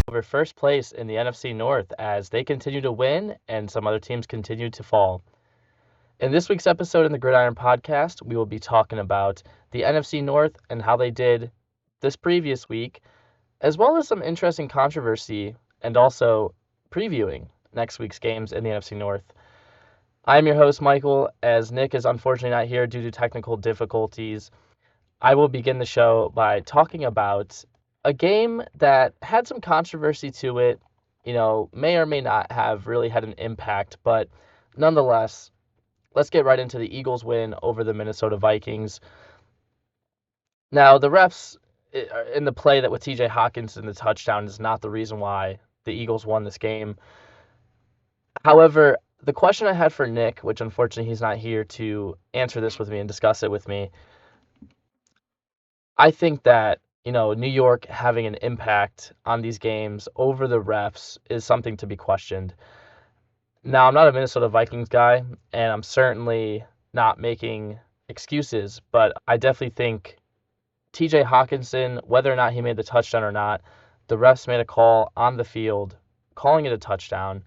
over first place in the NFC North as they continue to win and some other teams continue to fall. In this week's episode in the Gridiron podcast, we will be talking about the NFC North and how they did this previous week, as well as some interesting controversy and also previewing next week's games in the NFC North. I'm your host, Michael, as Nick is unfortunately not here due to technical difficulties. I will begin the show by talking about a game that had some controversy to it, may or may not have really had an impact, but nonetheless, let's get right into the Eagles' win over the Minnesota Vikings. Now, the refs in the play that with TJ Hawkinson, the touchdown, is not the reason why the Eagles won this game. However, the question I had for Nick, which unfortunately he's not here to answer this with me and discuss it with me, I think that, New York having an impact on these games over the refs is something to be questioned. Now, I'm not a Minnesota Vikings guy, and I'm certainly not making excuses, but I definitely think TJ Hawkinson, whether or not he made the touchdown or not, the refs made a call on the field calling it a touchdown,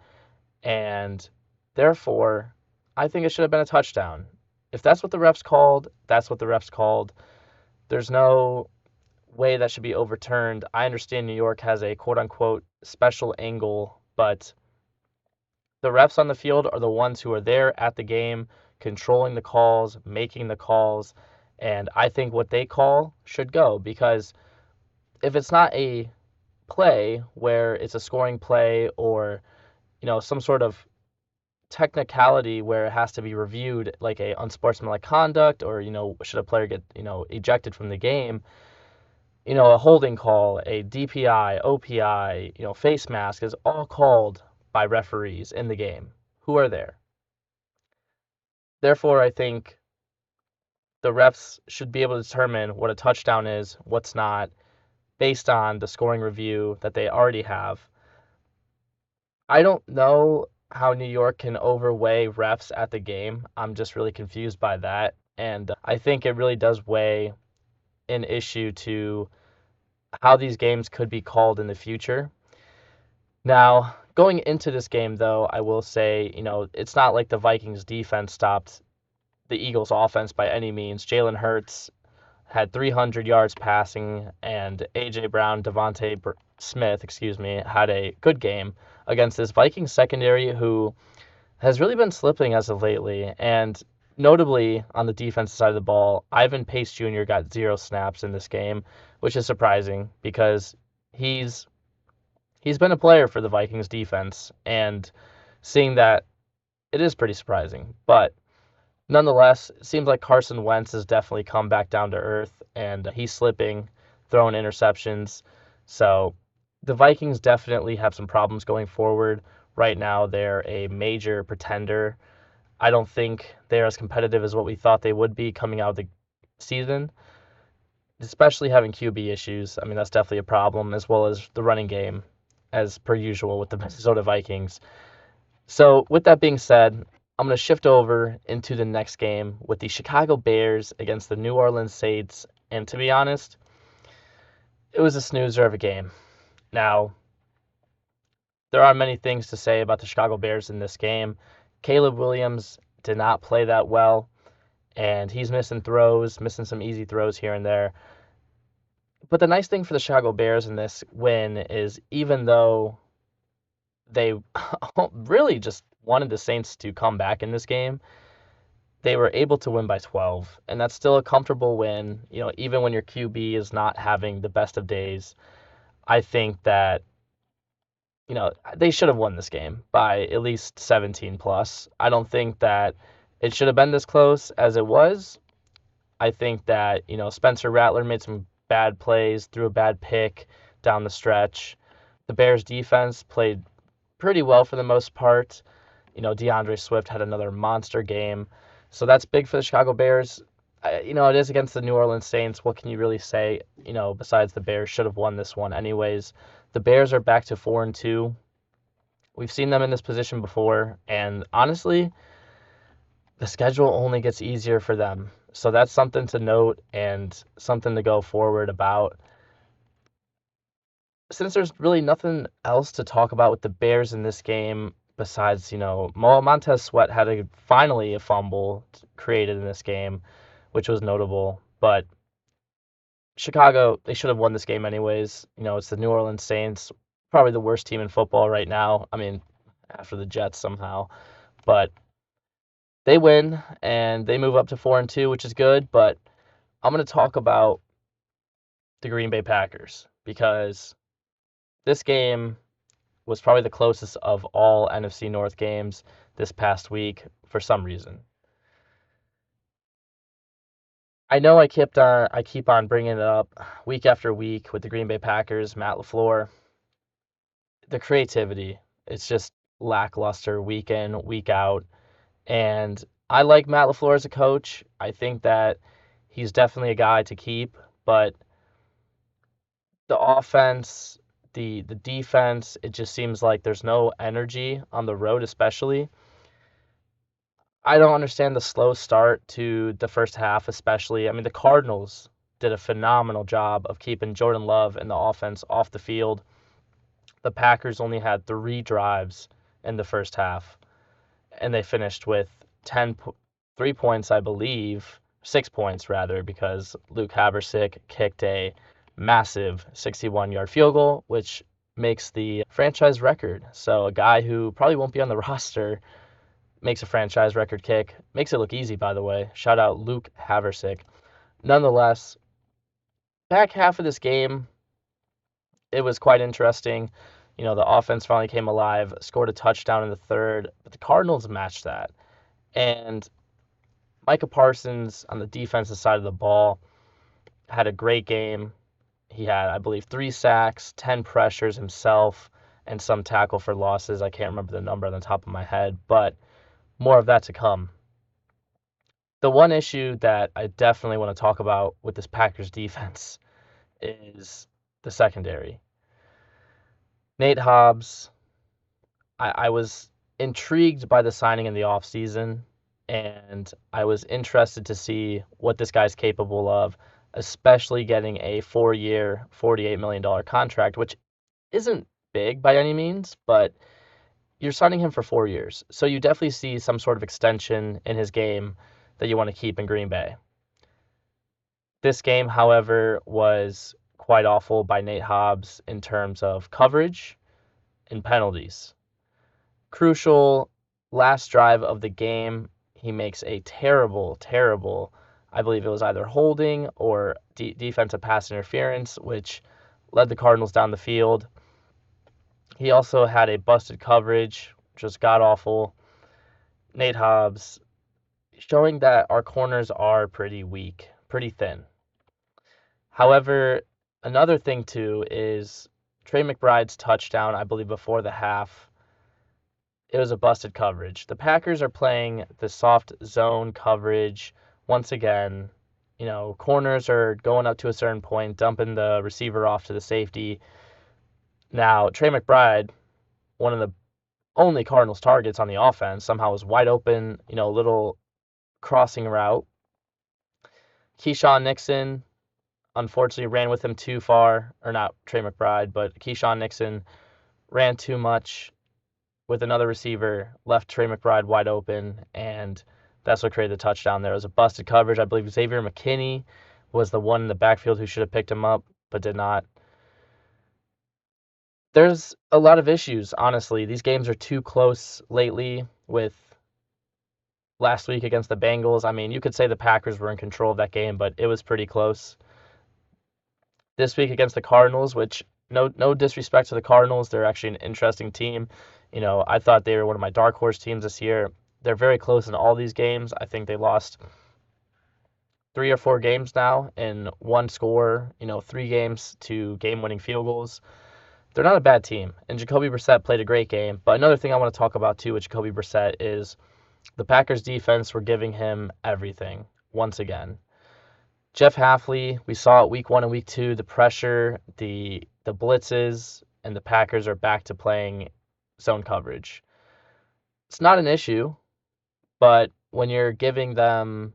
and therefore, I think it should have been a touchdown. If that's what the refs called, that's what the refs called. There's no way that should be overturned. I understand New York has a quote-unquote special angle, but the refs on the field are the ones who are there at the game, controlling the calls, making the calls, and I think what they call should go, because if it's not a play where it's a scoring play or, some sort of technicality where it has to be reviewed, like a unsportsmanlike conduct or, should a player get, ejected from the game, a holding call, a DPI, OPI, face mask is all called by referees in the game who are there. Therefore, I think the refs should be able to determine what a touchdown is, what's not, based on the scoring review that they already have. I don't know how New York can overweigh refs at the game. I'm just really confused by that. And I think it really does weigh an issue to how these games could be called in the future. Now, going into this game, though, I will say, it's not like the Vikings defense stopped the Eagles offense by any means. Jalen Hurts had 300 yards passing, and A.J. Brown, Smith, had a good game against this Vikings secondary who has really been slipping as of lately. And notably, on the defensive side of the ball, Ivan Pace Jr. got 0 snaps in this game, which is surprising because he's been a player for the Vikings defense, and seeing that, it is pretty surprising. But nonetheless, it seems like Carson Wentz has definitely come back down to earth, and he's slipping, throwing interceptions. So the Vikings definitely have some problems going forward. Right now, they're a major pretender. I don't think they're as competitive as what we thought they would be coming out of the season, especially having QB issues. I mean, that's definitely a problem, as well as the running game, as per usual with the Minnesota Vikings. So with that being said, I'm going to shift over into the next game with the Chicago Bears against the New Orleans Saints. And to be honest, it was a snoozer of a game. Now, there are many things to say about the Chicago Bears in this game. Caleb Williams did not play that well, and he's missing some easy throws here and there. But the nice thing for the Chicago Bears in this win is, even though they really just wanted the Saints to come back in this game, they were able to win by 12, and that's still a comfortable win. Even when your QB is not having the best of days, I think that, they should have won this game by at least 17 plus. I don't think that it should have been this close as it was. I think that, Spencer Rattler made some bad plays, threw a bad pick down the stretch. The Bears defense played pretty well for the most part. DeAndre Swift had another monster game. So that's big for the Chicago Bears. It is against the New Orleans Saints. What can you really say, besides the Bears should have won this one anyways? The Bears are back to 4-2. We've seen them in this position before, and honestly, the schedule only gets easier for them. So that's something to note and something to go forward about. since there's really nothing else to talk about with the Bears in this game besides, Montez Sweat had finally a fumble created in this game, which was notable. But Chicago, they should have won this game anyways. It's the New Orleans Saints, probably the worst team in football right now. I mean, after the Jets somehow. But they win and they move up to 4-2, which is good. But I'm going to talk about the Green Bay Packers because this game was probably the closest of all NFC North games this past week for some reason. I know I keep on bringing it up week after week with the Green Bay Packers, Matt LaFleur. The creativity, it's just lackluster week in, week out. And I like Matt LaFleur as a coach. I think that he's definitely a guy to keep, but the offense, the defense, it just seems like there's no energy on the road, especially. I don't understand the slow start to the first half, especially. I mean, the Cardinals did a phenomenal job of keeping Jordan Love and the offense off the field. The Packers only had 3 drives in the first half, and they finished with 3 points, I believe, 6 points rather, because Luke Haversick kicked a massive 61-yard field goal, which makes the franchise record. So a guy who probably won't be on the roster makes a franchise record kick. Makes it look easy, by the way. Shout out Luke Haversick. Nonetheless, back half of this game, it was quite interesting. The offense finally came alive, scored a touchdown in the third, but the Cardinals matched that. And Micah Parsons on the defensive side of the ball had a great game. He had, I believe, 3 sacks, 10 pressures himself, and some tackle for losses. I can't remember the number on the top of my head, but more of that to come. The one issue that I definitely want to talk about with this Packers defense is the secondary. Nate Hobbs, I was intrigued by the signing in the offseason, and I was interested to see what this guy's capable of, especially getting a 4-year, $48 million contract, which isn't big by any means, but you're signing him for 4 years. So you definitely see some sort of extension in his game that you want to keep in Green Bay. This game, however, was quite awful by Nate Hobbs in terms of coverage and penalties. Crucial last drive of the game, he makes a terrible, terrible, I believe it was either holding or defensive pass interference, which led the Cardinals down the field. He also had a busted coverage, which was god awful. Nate Hobbs showing that our corners are pretty weak, pretty thin. However, another thing too is Trey McBride's touchdown, I believe before the half, it was a busted coverage. The Packers are playing the soft zone coverage once again. Corners are going up to a certain point, dumping the receiver off to the safety. Now, Trey McBride, one of the only Cardinals targets on the offense, somehow was wide open, a little crossing route. Keyshawn Nixon, unfortunately, ran with him too far, or not Trey McBride, but Keyshawn Nixon ran too much with another receiver, left Trey McBride wide open, and that's what created the touchdown there. It was a busted coverage. I believe Xavier McKinney was the one in the backfield who should have picked him up, but did not. There's a lot of issues, honestly. These games are too close lately with last week against the Bengals. I mean, you could say the Packers were in control of that game, but it was pretty close. This week against the Cardinals, which no disrespect to the Cardinals, they're actually an interesting team. I thought they were one of my dark horse teams this year. They're very close in all these games. I think they lost 3 or 4 games now in one score, 3 games to game-winning field goals. They're not a bad team, and Jacoby Brissett played a great game. But another thing I want to talk about too with Jacoby Brissett is the Packers defense were giving him everything once again. Jeff Hafley, we saw it week 1 and week 2, the pressure, the blitzes, and the Packers are back to playing zone coverage. It's not an issue, but when you're giving them,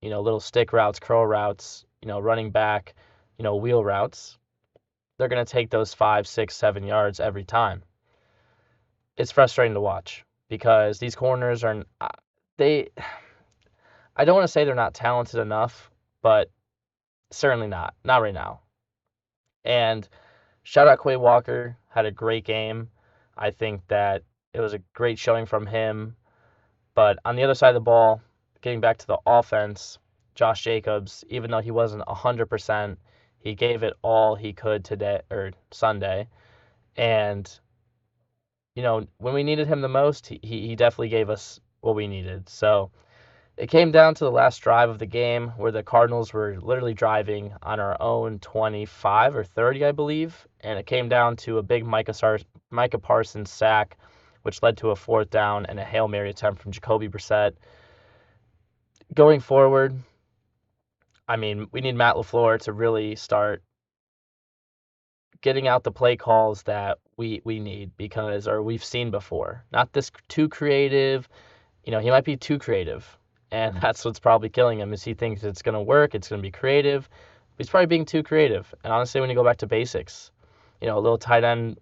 little stick routes, curl routes, running back, wheel routes, they're going to take those 5, 6, 7 yards every time. It's frustrating to watch because these corners are they. I don't want to say they're not talented enough, but certainly not right now. And shout out Quay Walker, had a great game. I think that it was a great showing from him. But on the other side of the ball, getting back to the offense, Josh Jacobs, even though he wasn't 100%, he gave it all he could today or Sunday. And, when we needed him the most, he definitely gave us what we needed. So it came down to the last drive of the game where the Cardinals were literally driving on our own 25 or 30, I believe. And it came down to a big Micah Parsons sack, which led to a 4th down and a Hail Mary attempt from Jacoby Brissett. Going forward, I mean, we need Matt LaFleur to really start getting out the play calls that we need or we've seen before. Not this too creative. He might be too creative. And that's what's probably killing him is he thinks it's going to work, it's going to be creative. But he's probably being too creative. And honestly, when you go back to basics, a little tight end,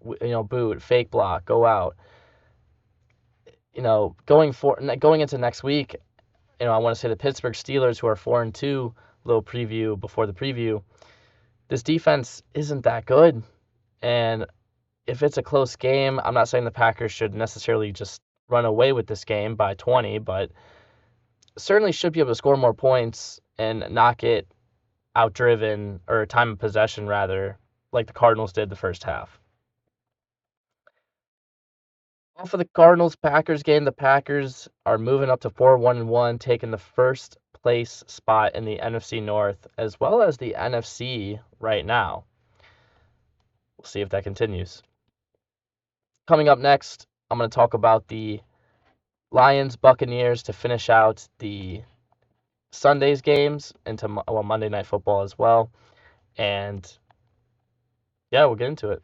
boot, fake block, go out. Going into next week, I want to say the Pittsburgh Steelers, who are 4-2, little preview before the preview. This defense isn't that good. And if it's a close game, I'm not saying the Packers should necessarily just run away with this game by 20, but certainly should be able to score more points and not get outdriven, or time of possession rather, like the Cardinals did the first half. Off of the Cardinals-Packers game, the Packers are moving up to 4-1-1, taking the first place spot in the NFC North as well as the NFC right now. We'll see if that continues. Coming up next, I'm going to talk about the Lions-Buccaneers to finish out the Sunday's games into Monday Night Football as well. And yeah, we'll get into it.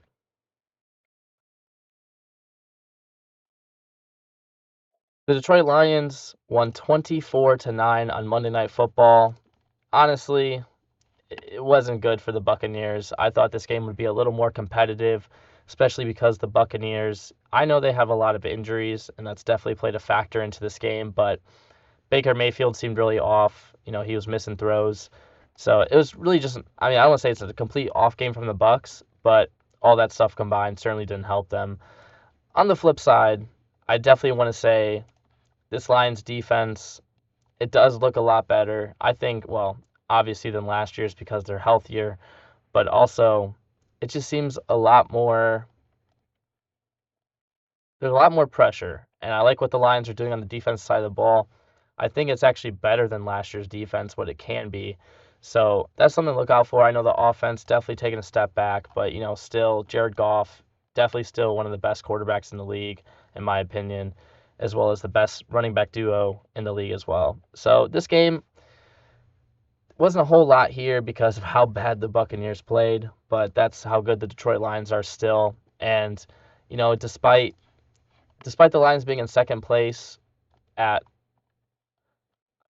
The Detroit Lions won 24-9 on Monday Night Football. Honestly, it wasn't good for the Buccaneers. I thought this game would be a little more competitive, especially because the Buccaneers, I know they have a lot of injuries, and that's definitely played a factor into this game, but Baker Mayfield seemed really off. He was missing throws. So it was really just, I don't want to say it's a complete off game from the Bucs, but all that stuff combined certainly didn't help them. On the flip side, I definitely want to say this Lions defense, it does look a lot better. I think, well, obviously than last year's because they're healthier, but also it just seems there's a lot more pressure. And I like what the Lions are doing on the defense side of the ball. I think it's actually better than last year's defense, what it can be. So that's something to look out for. I know the offense definitely taking a step back, but still Jared Goff, definitely still one of the best quarterbacks in the league, in my opinion, as well as the best running back duo in the league as well. So this game wasn't a whole lot here because of how bad the Buccaneers played, but that's how good the Detroit Lions are still. And despite the Lions being in second place at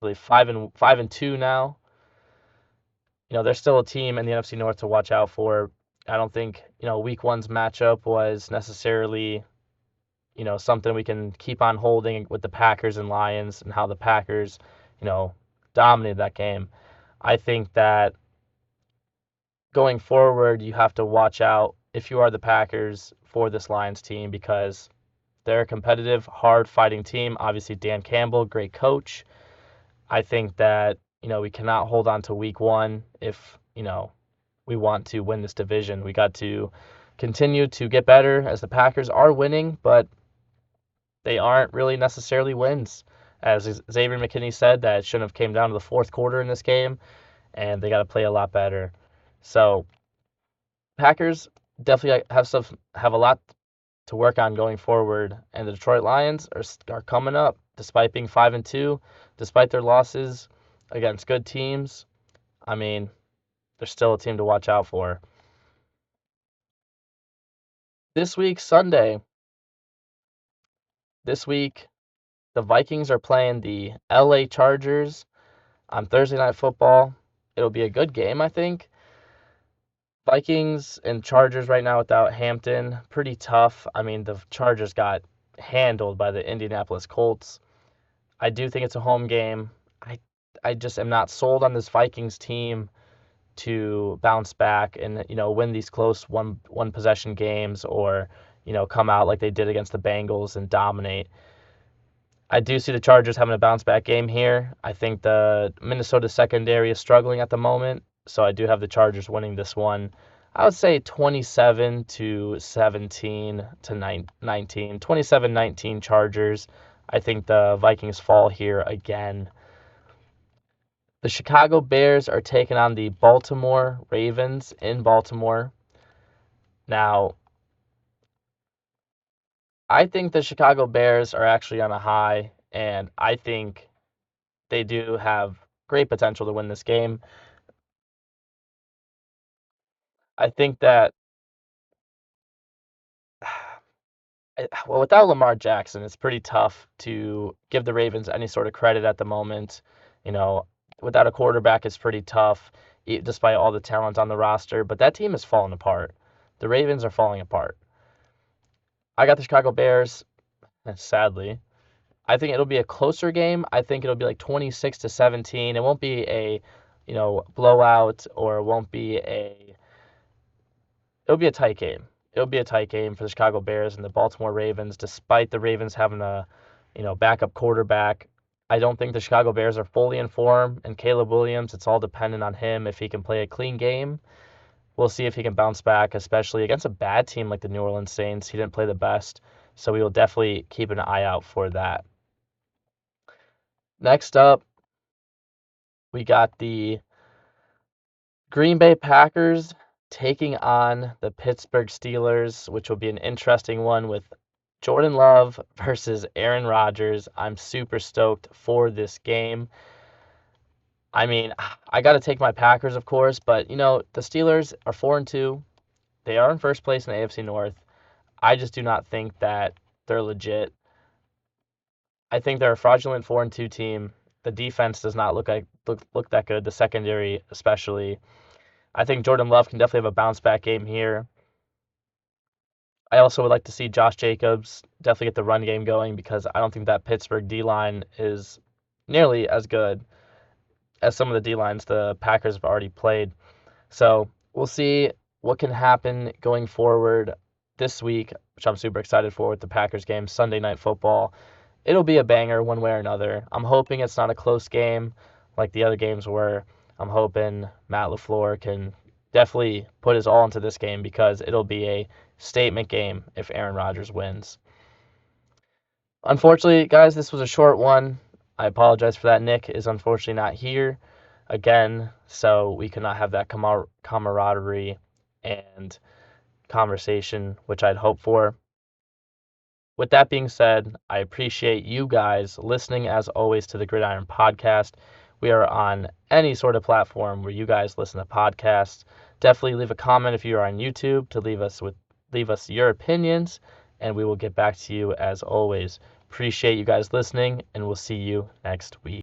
I believe 5-2 now, they're still a team in the NFC North to watch out for. I don't think Week 1's matchup was necessarily something we can keep on holding with the Packers and Lions and how the Packers dominated that game. I think that going forward, you have to watch out if you are the Packers for this Lions team because they're a competitive, hard-fighting team. Obviously, Dan Campbell, great coach. I think that we cannot hold on to Week 1 if we want to win this division. We got to continue to get better as the Packers are winning, but they aren't really necessarily wins. As Xavier McKinney said, that it shouldn't have came down to the fourth quarter in this game, and they got to play a lot better. So Packers definitely have a lot to work on going forward, and the Detroit Lions are coming up despite being 5-2, despite their losses against good teams. They're still a team to watch out for. This week, Sunday. This week, the Vikings are playing the LA Chargers on Thursday Night Football. It'll be a good game, I think. Vikings and Chargers right now without Hampton, pretty tough. I mean, the Chargers got handled by the Indianapolis Colts. I do think it's a home game. I I just am not sold on this Vikings team to bounce back and win these close one possession games, or come out like they did against the Bengals and dominate. I do see the Chargers having a bounce back game here. I think the Minnesota secondary is struggling at the moment, so I do have the Chargers winning this one. I would say 27 to 17 to 19. 27-19 Chargers. I think the Vikings fall here again. The Chicago Bears are taking on the Baltimore Ravens in Baltimore. Now, I think the Chicago Bears are actually on a high, and I think they do have great potential to win this game. I think that, well, without Lamar Jackson, it's pretty tough to give the Ravens any sort of credit at the moment. You know, without a quarterback, it's pretty tough, despite all the talent on the roster. But that team is falling apart. The Ravens are falling apart. I got the Chicago Bears, sadly. I think it'll be a closer game. I think it'll be like 26 to 17. It won't be a, blowout, or it won't be a it'll be a tight game. It'll be a tight game for the Chicago Bears and the Baltimore Ravens, despite the Ravens having a, backup quarterback. I don't think the Chicago Bears are fully in form, and Caleb Williams, it's all dependent on him if he can play a clean game. We'll see if he can bounce back, especially against a bad team like the New Orleans Saints. He didn't play the best, so we will definitely keep an eye out for that. Next up, we got the Green Bay Packers taking on the Pittsburgh Steelers, which will be an interesting one with Jordan Love versus Aaron Rodgers. I'm super stoked for this game. I mean, I got to take my Packers, of course, but the Steelers are 4-2. They are in first place in the AFC North. I just do not think that they're legit. I think they're a fraudulent 4-2 team. The defense does not look that good. The secondary, especially. I think Jordan Love can definitely have a bounce back game here. I also would like to see Josh Jacobs definitely get the run game going, because I don't think that Pittsburgh D-line is nearly as good as some of the D-lines the Packers have already played. So we'll see what can happen going forward this week, which I'm super excited for, with the Packers game, Sunday Night Football. It'll be a banger one way or another. I'm hoping it's not a close game like the other games were. I'm hoping Matt LaFleur can definitely put his all into this game, because it'll be a statement game if Aaron Rodgers wins. Unfortunately, guys, this was a short one. I apologize for that. Nick is unfortunately not here again, so we could not have that camaraderie and conversation, which I'd hoped for. With that being said, I appreciate you guys listening, as always, to the Gridiron Podcast. We are on any sort of platform where you guys listen to podcasts. Definitely leave a comment if you are on YouTube to leave us your opinions, and we will get back to you as always. Appreciate you guys listening, and we'll see you next week.